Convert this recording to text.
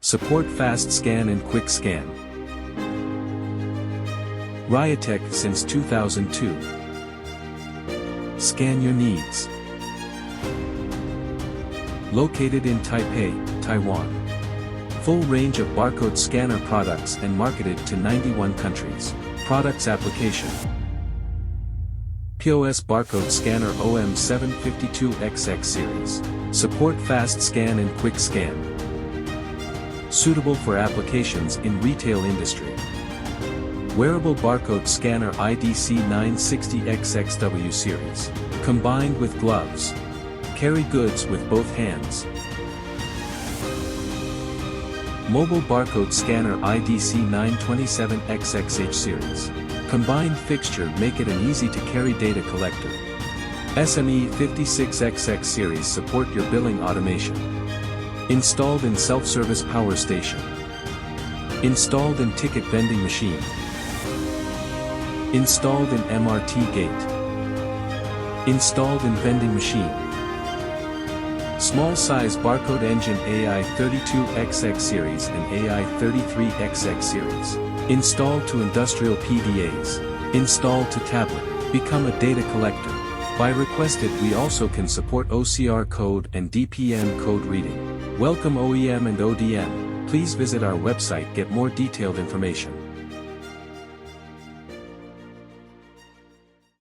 Support fast scan and quick scan. RIOTEC since 2002. Scan your needs. Located in Taipei, Taiwan. Full range of barcode scanner products and marketed to 91 countries. Products application. POS barcode scanner OM752XX series. Support fast scan and quick scan. Suitable for applications in retail industry. Wearable barcode scanner IDC960XXW series. Combined with gloves. Carry goods with both hands. Mobile barcode scanner IDC927XXH series. Combined fixture make it an easy to carry data collector. SME56XX series support your billing automation. Installed in self-service power station. Installed in ticket vending machine. Installed in MRT gate. Installed in vending machine. Small size barcode engine AI32XX series and AI33XX series. Installed to industrial PDAs. Installed to tablet. Become a data collector. By requested we also can support OCR code and DPM code reading. Welcome OEM and ODM, please visit our website get more detailed information.